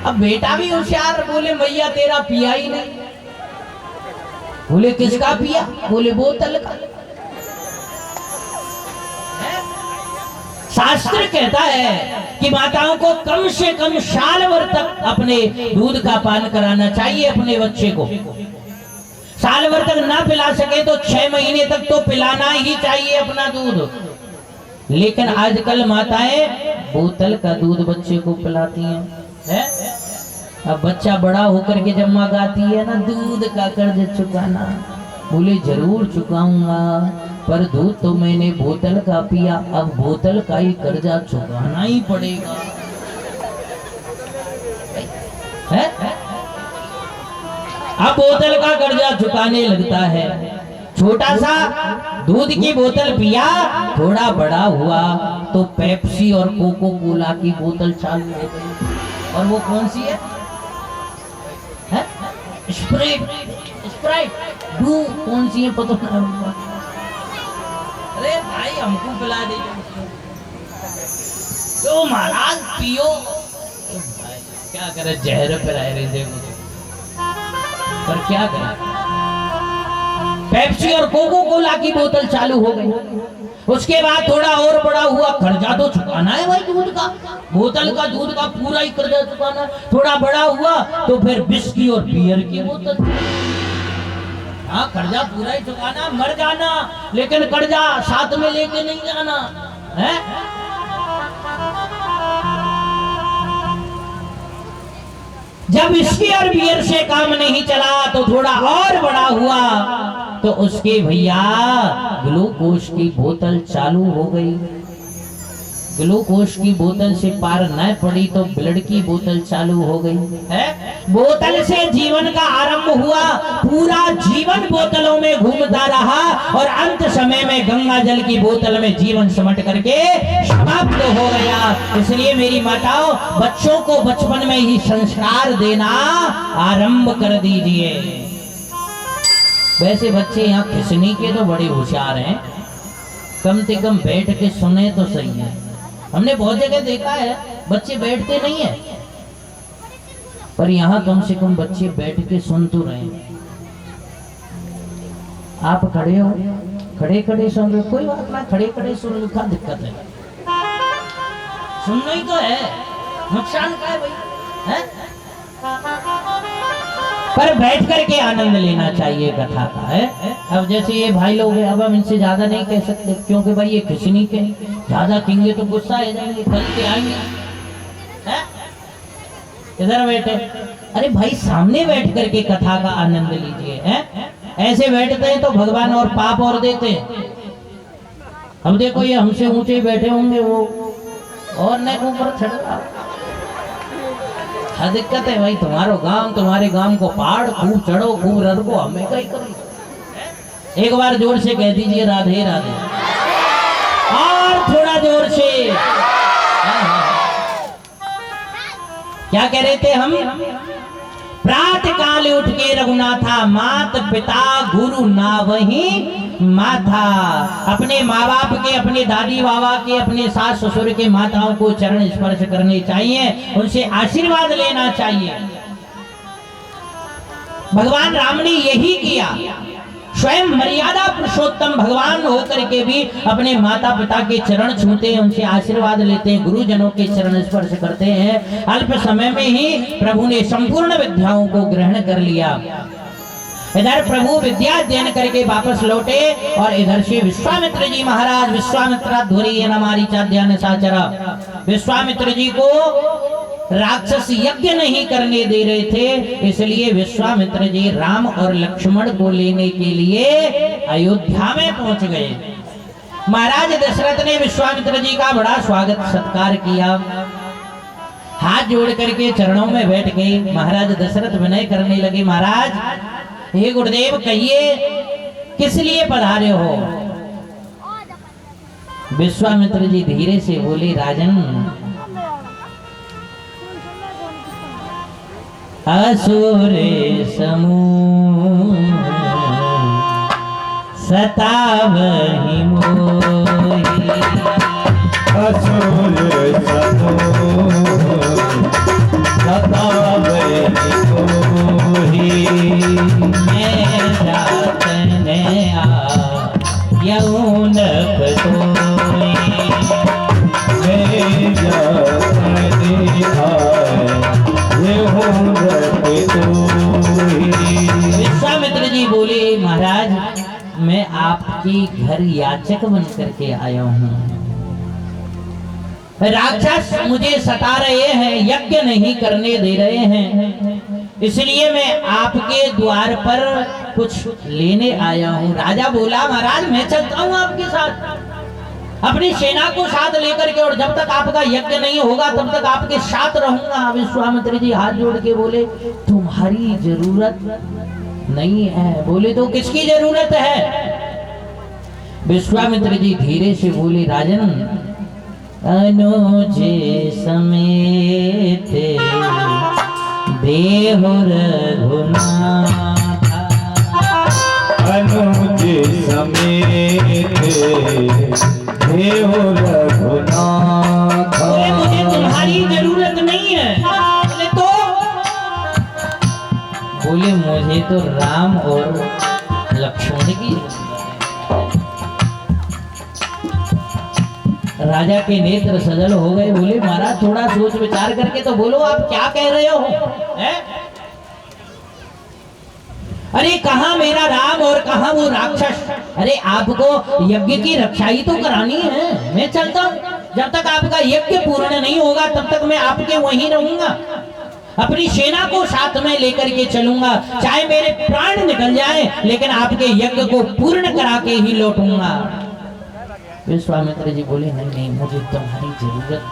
अब बेटा भी होशियार, बोले मैया तेरा पिया ही नहीं। बोले किसका पिया? बोले बोतल का। शास्त्र कहता है कि माताओं को कम से कम साल भर तक अपने दूध का पान कराना चाहिए अपने बच्चे को। साल भर तक ना पिला सके तो 6 महीने तक तो पिलाना ही चाहिए अपना दूध। लेकिन आजकल माताएं बोतल का दूध बच्चे को पिलाती हैं। अब बच्चा बड़ा होकर के जब माँ गाती है ना, दूध का कर्ज चुकाना, बोले जरूर चुकाऊंगा, पर दूध तो मैंने बोतल का पिया, अब बोतल का ही कर्जा चुकाना ही पड़ेगा। है? अब बोतल का कर्जा चुकाने लगता है। छोटा सा दूध की बोतल पिया, थोड़ा बड़ा हुआ तो पेप्सी और कोको कोला की बोतल चालू हो गई। और वो कौन सी है? स्प्राइट ब्लू कौन सी है पता नहीं। अरे भाई हमको पिला दीजिए। तो महाराज पियो। भाई क्या करे, जहर पिलाए रहे थे मुझे, पर क्या करें। पेप्सी और कोको कोला की बोतल चालू हो गई। उसके बाद थोड़ा और बड़ा हुआ, कर्जा तो चुकाना है भाई दूध का, बोतल का दूध का पूरा ही कर्जा चुकाना है। थोड़ा बड़ा हुआ तो फिर विस्की और बियर की बोतल। हाँ, कर्जा पूरा ही चुकाना, मर जाना लेकिन कर्जा साथ में लेके नहीं जाना है। जब विस्की और बियर से काम नहीं चला तो थोड़ा और बड़ा हुआ तो उसके भैया ग्लूकोज की बोतल चालू हो गई। ग्लूकोज की बोतल से पार न पड़ी तो ब्लड की बोतल चालू हो गई है। बोतल से जीवन का आरंभ हुआ, पूरा जीवन बोतलों में घूमता रहा और अंत समय में गंगा जल की बोतल में जीवन सिमट करके समाप्त हो गया। इसलिए मेरी माताओं, बच्चों को बचपन में ही संस्कार देना आरंभ कर दीजिए। वैसे बच्चे यहाँ खिसनी के तो बड़े होशियार हैं, कम से कम बैठ के सुने तो सही है। हमने बहुत जगह देखा है बच्चे बैठते नहीं है, पर यहाँ कम से कम बच्चे बैठ के सुन तो रहे हैं। आप खड़े हो, खड़े खड़े सुन रहे, कोई बात ना, खड़े खड़े सुन लो, क्या दिक्कत है? सुनना ही तो है, नुकसान क्या है भाई? है? पर बैठ करके आनंद लेना चाहिए कथा का है। अब जैसे ये भाई लोग हैं, अब हम इनसे ज्यादा नहीं कह सकते क्योंकि भाई ये खिसनी के, ज्यादा कहेंगे तो गुस्सा आ जाएंगे, कल के आएंगे। इधर बैठे, अरे भाई सामने बैठ करके कथा का आनंद लीजिए। है ऐसे बैठते हैं तो भगवान और पाप और देते हैं। अब देखो ये हमसे ऊंचे बैठे होंगे, वो और न ऊपर चढ़ रहा। हाँ दिक्कत है भाई, तुम्हारे गांव को पहाड़, खूब चढ़ो खूब रड़को, हमें कहीं करो। एक बार जोर से कह दीजिए राधे राधे, और थोड़ा जोर से। क्या कह रहे थे हम? प्रातः काल उठ के रघुनाथा, मात पिता गुरु ना वही माथा। अपने माँ बाप के, अपने दादी बाबा के, अपने सास ससुर के, माताओं को चरण स्पर्श करने चाहिए, उनसे आशीर्वाद लेना चाहिए। भगवान राम ने यही किया। स्वयं मर्यादा पुरुषोत्तम भगवान होकर के भी अपने माता पिता के चरण छूते हैं, उनसे आशीर्वाद लेते हैं, गुरुजनों के चरण स्पर्श करते हैं। अल्प समय में ही प्रभु ने संपूर्ण विद्याओं को ग्रहण कर लिया। इधर प्रभु विद्या अध्ययन करके वापस लौटे और इधर से विश्वामित्र जी महाराज, विश्वामित्राध्वरीय नमारीचाध्यान साचरा, विश्वामित्र जी को राक्षस यज्ञ नहीं करने दे रहे थे, इसलिए विश्वामित्र जी राम और लक्ष्मण को लेने के लिए अयोध्या में पहुंच गए। महाराज दशरथ ने विश्वामित्र जी का बड़ा स्वागत सत्कार किया, हाथ जोड़ करके चरणों में बैठ गए। महाराज दशरथ विनय करने लगे, महाराज हे गुरुदेव कहिए किस लिए पधारे हो? विश्वामित्र जी धीरे से बोले, राजन असुर समूह सतावहि मोहि, असुर समूह सतावहि आपकी घर याचक बन करके आया हूँ। राक्षस मुझे सता रहे हैं, यज्ञ नहीं करने दे रहे हैं, इसलिए मैं आपके द्वार पर कुछ लेने आया हूँ। राजा बोला महाराज मैं चलता हूँ आपके साथ, अपनी सेना को साथ लेकर के, और जब तक आपका यज्ञ नहीं होगा तब तक आपके साथ रहूंगा। विश्वामित्र जी हाथ जोड़ के बोले तुम्हारी जरूरत नहीं है। बोले तो किसकी जरूरत है? विश्वामित्र जी धीरे से बोले राजन अनुज समेत देहो रघुनाथ, अनुज समेत देहो रघुनाथ। मुझे तुम्हारी जरूरत नहीं है। बोले तो? बोले मुझे तो राम और लक्ष्मण की। राजा के नेत्र सजल हो गए। बोले महाराज थोड़ा सोच विचार करके तो बोलो, आप क्या कह रहे हो? है? अरे कहां मेरा राम और कहां वो राक्षस? अरे आपको यज्ञ की रक्षा ही तो करानी है। मैं चलता हूं, जब तक आपका यज्ञ पूर्ण नहीं होगा तब तक मैं आपके वहीं रहूंगा, अपनी सेना को साथ में लेकर के चलूंगा, चाहे मेरे प्राण निकल जाए लेकिन आपके यज्ञ को पूर्ण करा के ही लौटूंगा। विश्वामित्र जी बोले नहीं नहीं मुझे तुम्हारी जरूरत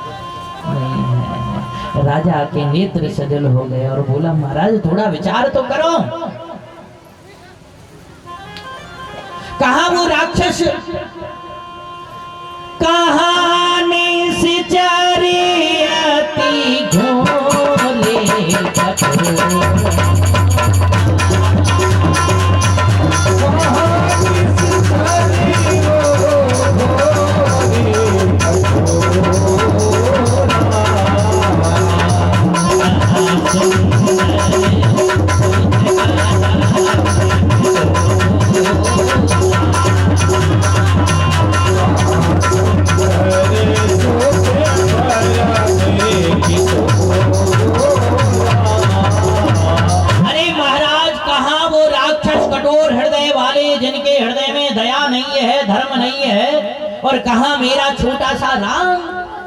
नहीं है। राजा के नेत्र सजल हो गए और बोला महाराज थोड़ा विचार तो करो, कहां वो राक्षस? कहानी से चारे अति घोले और कहा मेरा छोटा सा राम?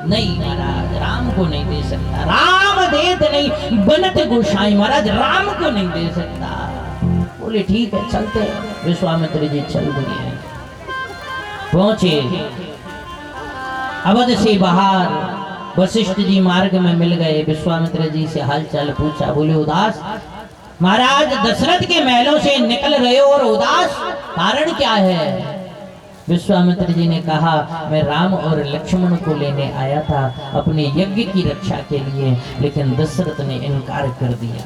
नहीं महाराज राम को नहीं दे सकता, राम देत नहीं, बनत गोसाई महाराज राम को नहीं दे सकता। बोले ठीक है चलते। विश्वामित्र जी चल दिए, पहुंचे अवध से बाहर। वशिष्ठ जी मार्ग में मिल गए, विश्वामित्र जी से हालचाल पूछा। बोले उदास महाराज दशरथ के महलों से निकल रहे हो और उदास कारण क्या है? विश्वामित्र जी ने कहा मैं राम और लक्ष्मण को लेने आया था अपने यज्ञ की रक्षा के लिए, लेकिन दशरथ ने इनकार कर दिया।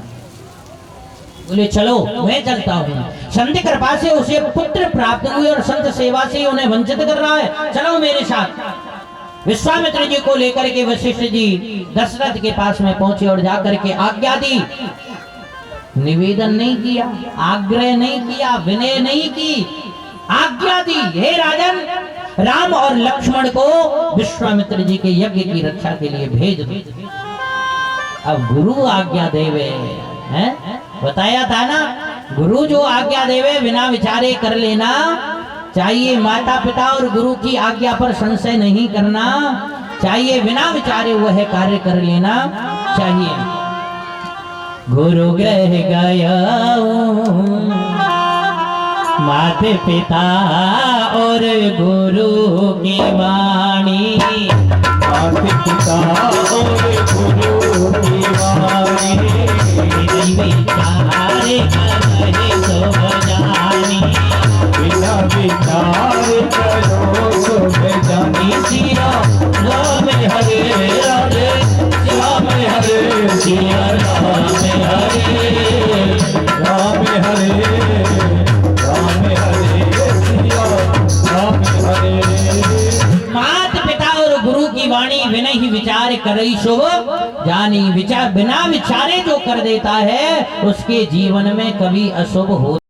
बोले चलो मैं चलता हूँ। संत कृपा से उसे पुत्र प्राप्त हुए और संत सेवा से उन्हें वंचित कर रहा है, चलो मेरे साथ। विश्वामित्र जी को लेकर के वशिष्ठ जी दशरथ के पास में पहुंचे और जाकर के आज्ञा दी। निवेदन नहीं किया, आग्रह नहीं किया, विनय नहीं की, आज्ञा दी हे राजन राम और लक्ष्मण को विश्वामित्र जी के यज्ञ की रक्षा के लिए भेज दो। अब गुरु आज्ञा देवे हैं, बताया था ना, गुरु जो आज्ञा देवे बिना विचारे कर लेना चाहिए। माता पिता और गुरु की आज्ञा पर संशय नहीं करना चाहिए, बिना विचारे वह कार्य कर लेना चाहिए। गुरु ग्रह गया माता पिता और गुरु की वाणी, माता पिता और गुरु की वाणी, विचार करे सो जानी, बिना विचार करो सो जानी। श्री राम हरे हरे राम हरे सिया राम हरे राम हरे माता पिता और गुरु की वाणी विनय ही विचार करई शुभ जानी। विचार बिना विचारे जो कर देता है उसके जीवन में कभी अशुभ हो